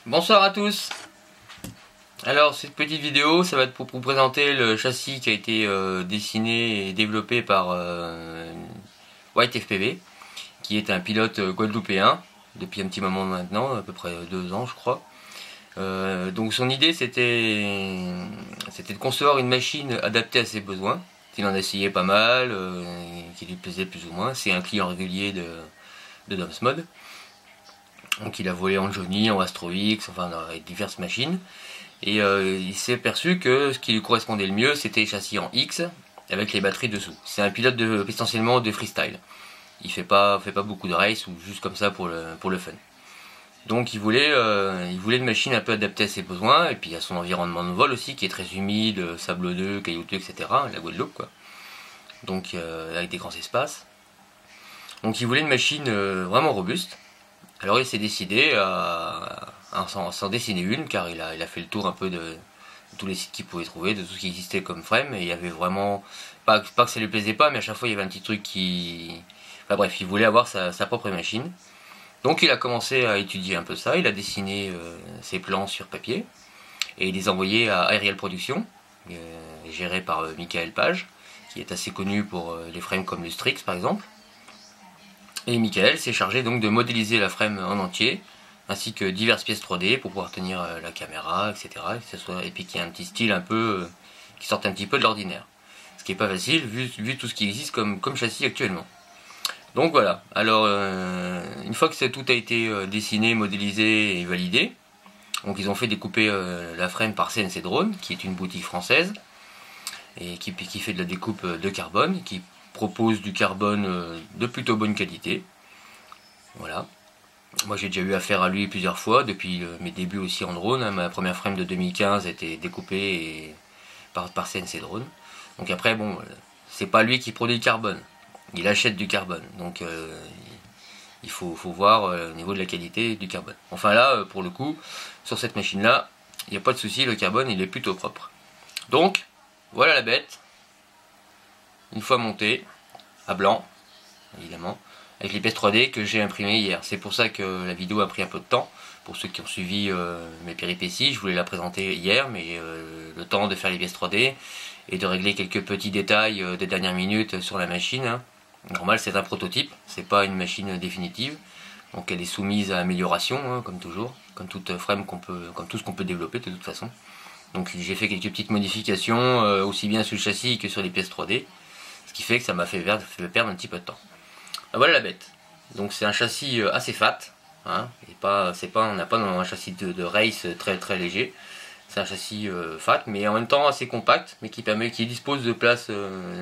Bonsoir à tous. Alors cette petite vidéo, ça va être pour vous présenter le châssis qui a été dessiné et développé par White FPV, qui est un pilote guadeloupéen depuis un petit moment maintenant, à peu près 2 ans je crois. Donc son idée c'était de concevoir une machine adaptée à ses besoins. Il en a essayé pas mal, qui lui plaisait plus ou moins. C'est un client régulier de Domsmod. Donc il a volé en Johnny, en Astro X, enfin avec diverses machines. Et il s'est aperçu que ce qui lui correspondait le mieux, c'était les châssis en X avec les batteries dessous. C'est un pilote essentiellement de freestyle. Il fait pas beaucoup de race ou juste comme ça pour le fun. Donc il voulait une machine un peu adaptée à ses besoins et puis à son environnement de vol aussi qui est très humide, sablonneux, caillouteux, etc. La Guadeloupe quoi. Donc avec des grands espaces. Donc il voulait une machine vraiment robuste. Alors il s'est décidé à s'en dessiner une, car il a fait le tour un peu de tous les sites qu'il pouvait trouver, de tout ce qui existait comme frame, et il y avait vraiment, pas que ça lui plaisait pas, mais à chaque fois il y avait un petit truc qui... Enfin bref, il voulait avoir sa propre machine. Donc il a commencé à étudier un peu ça, il a dessiné ses plans sur papier, et il les a envoyés à Aerial Production, géré par Michael Page, qui est assez connu pour les frames comme le Strix par exemple. Et Michael s'est chargé donc de modéliser la frame en entier, ainsi que diverses pièces 3D pour pouvoir tenir la caméra, etc. Et puis qu'il y ait un petit style un peu qui sorte un petit peu de l'ordinaire. Ce qui n'est pas facile vu tout ce qui existe comme châssis actuellement. Donc voilà, alors une fois que tout a été dessiné, modélisé et validé, donc ils ont fait découper la frame par CNC Drone, qui est une boutique française, et qui fait de la découpe de carbone, qui propose du carbone de plutôt bonne qualité. Voilà. Moi j'ai déjà eu affaire à lui plusieurs fois depuis mes débuts aussi en drone. Ma première frame de 2015 a été découpée par CNC Drone. Donc après bon, c'est pas lui qui produit le carbone, il achète du carbone. Donc il faut voir au niveau de la qualité du carbone. Enfin là pour le coup, sur cette machine là, il n'y a pas de souci, le carbone il est plutôt propre. Donc voilà la bête. Une fois montée, à blanc, évidemment, avec les pièces 3D que j'ai imprimées hier. C'est pour ça que la vidéo a pris un peu de temps. Pour ceux qui ont suivi mes péripéties, je voulais la présenter hier, mais le temps de faire les pièces 3D et de régler quelques petits détails des dernières minutes sur la machine. Hein. Normal, c'est un prototype, c'est pas une machine définitive. Donc elle est soumise à amélioration, hein, comme toujours, comme toute frame comme tout ce qu'on peut développer de toute façon. Donc j'ai fait quelques petites modifications, aussi bien sur le châssis que sur les pièces 3D. Ce qui fait que ça m'a fait perdre un petit peu de temps. Voilà la bête. Donc c'est un châssis assez fat. Hein, on n'a pas un châssis de race très très léger. C'est un châssis fat, mais en même temps assez compact, mais qui dispose de place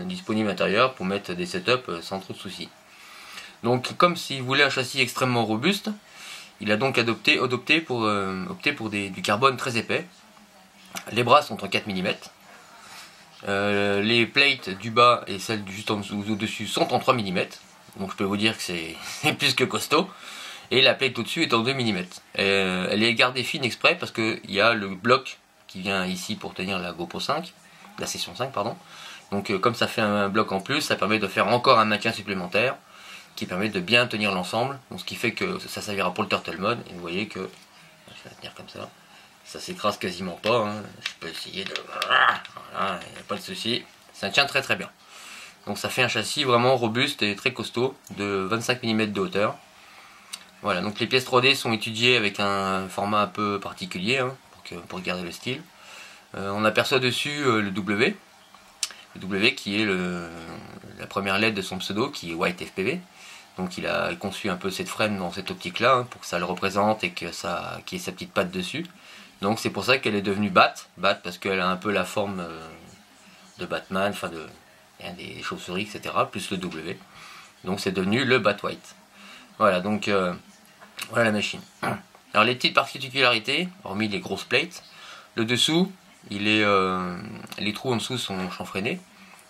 disponible à l'intérieur pour mettre des setups sans trop de soucis. Donc comme s'il voulait un châssis extrêmement robuste, il a donc opté pour du carbone très épais. Les bras sont en 4 mm. Les plates du bas et celles juste en dessous, au-dessus sont en 3 mm. Donc je peux vous dire que c'est plus que costaud. Et la plate au-dessus est en 2 mm. Elle est gardée fine exprès parce qu'il y a le bloc qui vient ici pour tenir la GoPro 5, la session 5 pardon. Donc comme ça fait un bloc en plus, ça permet de faire encore un maintien supplémentaire qui permet de bien tenir l'ensemble. Donc ce qui fait que ça servira pour le turtle mode. Et vous voyez que je vais la tenir comme ça s'écrase quasiment pas. Hein. Je peux essayer de... Voilà, il n'y a pas de souci. Ça tient très très bien. Donc ça fait un châssis vraiment robuste et très costaud de 25 mm de hauteur. Voilà, donc les pièces 3D sont étudiées avec un format un peu particulier hein, pour garder le style. On aperçoit dessus le W. Le W qui est la première lettre de son pseudo qui est White FPV. Donc il a conçu un peu cette frame dans cette optique là hein, pour que ça le représente et qu'il y ait sa petite patte dessus. Donc c'est pour ça qu'elle est devenue Bat parce qu'elle a un peu la forme de Batman, enfin des chauves-souris, etc. Plus le W. Donc c'est devenu le Bat White. Voilà, donc voilà la machine. Alors les petites particularités, hormis les grosses plates, le dessous, les trous en dessous sont chanfreinés.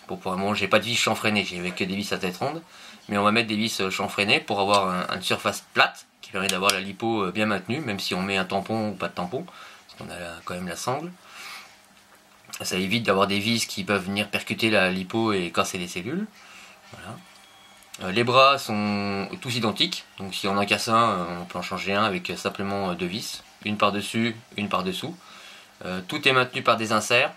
Pour le moment, j'ai pas de vis chanfreinées, j'ai que des vis à tête ronde. Mais on va mettre des vis chanfreinées pour avoir une surface plate qui permet d'avoir la lipo bien maintenue, même si on met un tampon ou pas de tampon. On a quand même la sangle. Ça évite d'avoir des vis qui peuvent venir percuter la lipo et casser les cellules. Voilà. Les bras sont tous identiques, donc si on en casse un, on peut en changer un avec simplement 2 vis, une par dessus, une par dessous. Tout est maintenu par des inserts,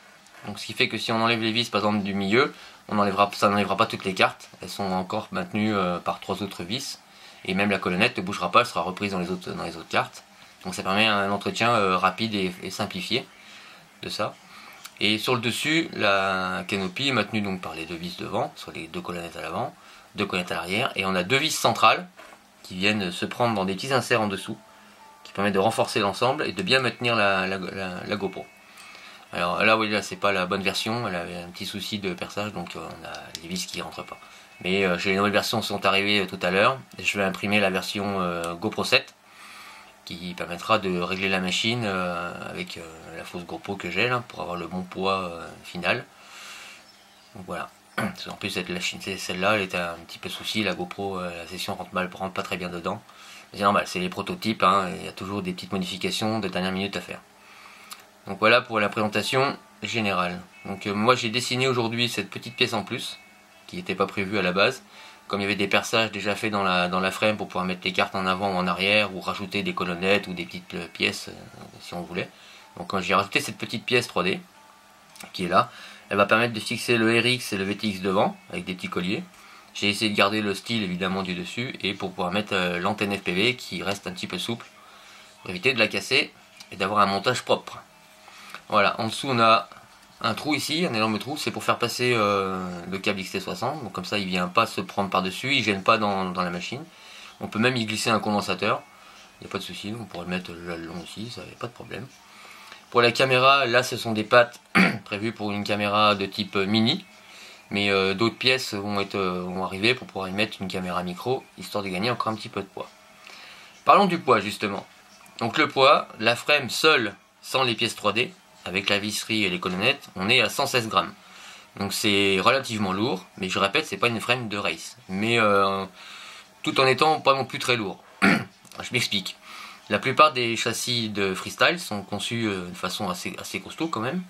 donc ce qui fait que si on enlève les vis par exemple du milieu, ça n'enlèvera pas toutes les cartes, elles sont encore maintenues par 3 autres vis, et même la colonnette ne bougera pas, elle sera reprise dans les autres cartes. Donc ça permet un entretien rapide et simplifié de ça. Et sur le dessus, la canopie est maintenue donc par les 2 vis devant, sur les 2 colonnettes à l'avant, 2 colonnettes à l'arrière, et on a 2 vis centrales qui viennent se prendre dans des petits inserts en dessous, qui permettent de renforcer l'ensemble et de bien maintenir la GoPro. Alors là, oui, là c'est pas la bonne version, elle avait un petit souci de perçage, donc on a les vis qui rentrent pas. Mais les nouvelles versions sont arrivées tout à l'heure, je vais imprimer la version GoPro 7, qui permettra de régler la machine avec la fausse GoPro que j'ai là, pour avoir le bon poids final. Donc voilà. En plus celle-là elle était un petit peu souci, la GoPro, la session rentre pas très bien dedans. C'est normal, c'est les prototypes, hein, il y a toujours des petites modifications de dernière minute à faire. Donc voilà pour la présentation générale. Donc moi j'ai dessiné aujourd'hui cette petite pièce en plus, qui n'était pas prévue à la base. Comme il y avait des perçages déjà faits dans la frame pour pouvoir mettre les cartes en avant ou en arrière, ou rajouter des colonnettes ou des petites pièces si on voulait. Donc quand j'ai rajouté cette petite pièce 3D, qui est là, elle va permettre de fixer le RX et le VTX devant, avec des petits colliers. J'ai essayé de garder le style évidemment du dessus, et pour pouvoir mettre l'antenne FPV qui reste un petit peu souple, pour éviter de la casser et d'avoir un montage propre. Voilà, en dessous on a un trou ici, un énorme trou, c'est pour faire passer le câble XT60, donc comme ça il vient pas se prendre par dessus, il gêne pas dans la machine. On peut même y glisser un condensateur, il n'y a pas de souci, on pourrait le mettre le long aussi, ça n'y a pas de problème. Pour la caméra, là ce sont des pattes prévues pour une caméra de type mini, mais d'autres pièces vont arriver pour pouvoir y mettre une caméra micro, histoire de gagner encore un petit peu de poids. Parlons du poids justement. Donc le poids, la frame seule, sans les pièces 3D, avec la visserie et les colonnettes, on est à 116 grammes. Donc c'est relativement lourd, mais je répète, c'est pas une frame de race. Mais tout en étant pas non plus très lourd. Je m'explique. La plupart des châssis de freestyle sont conçus de façon assez costaud quand même.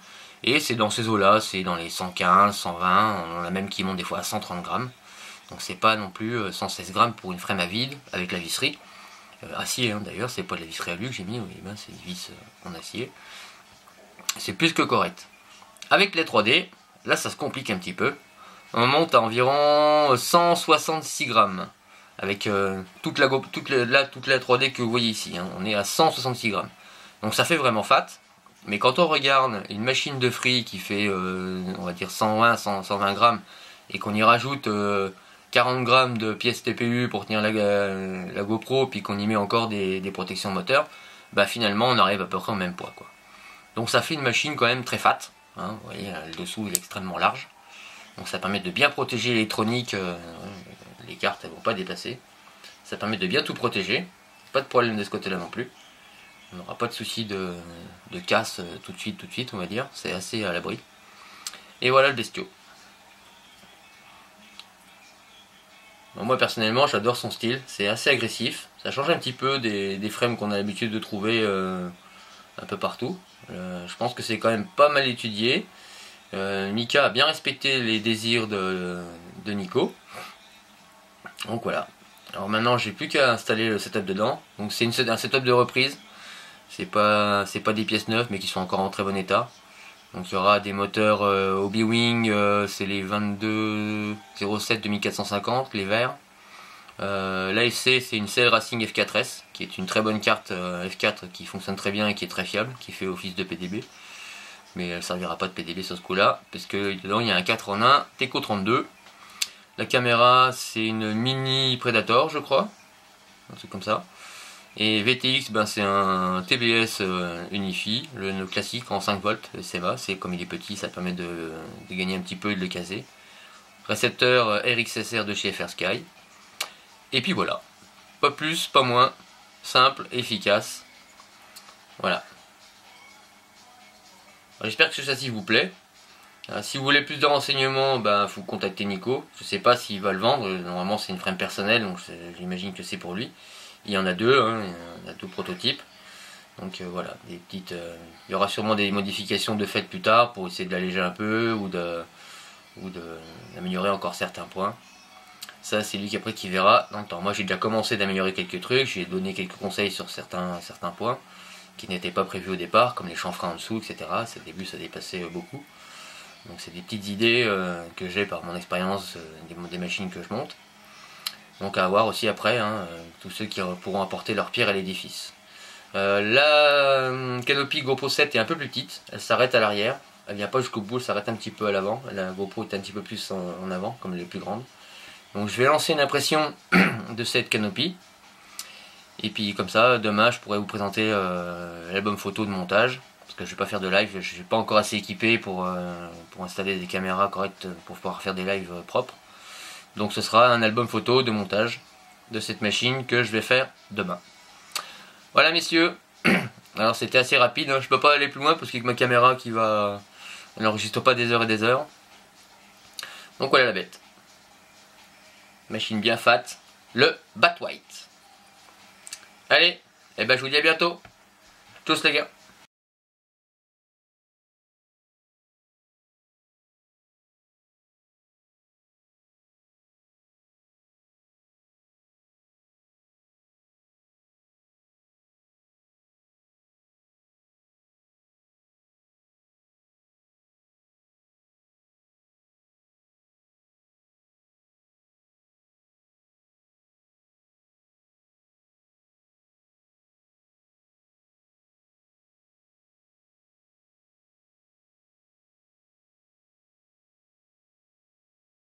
Et c'est dans ces eaux-là, c'est dans les 115, 120, on en a même qui montent des fois à 130 grammes. Donc c'est pas non plus 116 grammes pour une frame à vide avec la visserie. Acier hein, d'ailleurs, c'est pas de la visserie alu que j'ai mis, oui, ben, c'est une vis en acier. C'est plus que correct. Avec les 3D, là ça se complique un petit peu. On monte à environ 166 grammes. Avec toute la 3D que vous voyez ici. Hein. On est à 166 grammes. Donc ça fait vraiment fat. Mais quand on regarde une machine de free qui fait, on va dire 120 grammes, et qu'on y rajoute 40 grammes de pièces TPU pour tenir la GoPro, puis qu'on y met encore des protections moteurs, bah finalement on arrive à peu près au même poids, quoi. Donc ça fait une machine quand même très fat. Hein, vous voyez, le dessous il est extrêmement large. Donc ça permet de bien protéger l'électronique, les cartes elles vont pas dépasser. Ça permet de bien tout protéger. Pas de problème de ce côté là non plus. On n'aura pas de souci de casse tout de suite on va dire. C'est assez à l'abri. Et voilà le bestiau. Bon, moi personnellement j'adore son style. C'est assez agressif. Ça change un petit peu des frames qu'on a l'habitude de trouver un peu partout. Je pense que c'est quand même pas mal étudié. Mika a bien respecté les désirs de Nico. Donc voilà. Alors maintenant j'ai plus qu'à installer le setup dedans. Donc c'est un setup de reprise. C'est pas des pièces neuves mais qui sont encore en très bon état. Donc il y aura des moteurs Hobby-Wing, c'est les 2207 2450, les verts. L'AFC c'est une CL Racing F4S qui est une très bonne carte F4 qui fonctionne très bien et qui est très fiable, qui fait office de PDB. Mais elle ne servira pas de PDB sur ce coup là, parce que dedans il y a un 4 en 1 Teco 32. La caméra c'est une mini Predator je crois, un truc comme ça. Et VTX ben, c'est un TBS Unifi, le classique en 5 volts CEVA, c'est comme il est petit ça permet de gagner un petit peu et de le caser. Récepteur RXSR de chez FR Sky. Et puis voilà, pas plus, pas moins, simple, efficace. Voilà. J'espère que ce châssis vous plaît. Si vous voulez plus de renseignements, ben, vous contactez Nico. Je ne sais pas s'il va le vendre, normalement c'est une frame personnelle, donc j'imagine que c'est pour lui. Il y en a deux, hein, il y en a deux prototypes. Donc voilà, des petites, il y aura sûrement des modifications de fait plus tard pour essayer de l'alléger un peu ou d'améliorer encore certains points. Ça c'est lui qui après qui verra dans le temps. Moi j'ai déjà commencé d'améliorer quelques trucs, j'ai donné quelques conseils sur certains points qui n'étaient pas prévus au départ, comme les chanfreins en dessous, etc. Au début ça dépassait beaucoup. Donc c'est des petites idées que j'ai par mon expérience des machines que je monte. Donc à voir aussi après, hein, tous ceux qui pourront apporter leur pierre à l'édifice. La canopie GoPro 7 est un peu plus petite, elle s'arrête à l'arrière, elle vient pas jusqu'au bout, elle s'arrête un petit peu à l'avant, la GoPro est un petit peu plus en avant, comme elle est plus grande. Donc je vais lancer une impression de cette canopie, et puis comme ça, demain je pourrai vous présenter l'album photo de montage, parce que je vais pas faire de live, je suis pas encore assez équipé pour installer des caméras correctes pour pouvoir faire des lives propres. Donc ce sera un album photo de montage de cette machine que je vais faire demain. Voilà messieurs, alors c'était assez rapide, hein. Je peux pas aller plus loin parce qu'avec ma caméra elle n'enregistre pas des heures et des heures. Donc voilà la bête. Machine bien fat, le Bat White. Allez, et ben je vous dis à bientôt. Tchuss les gars.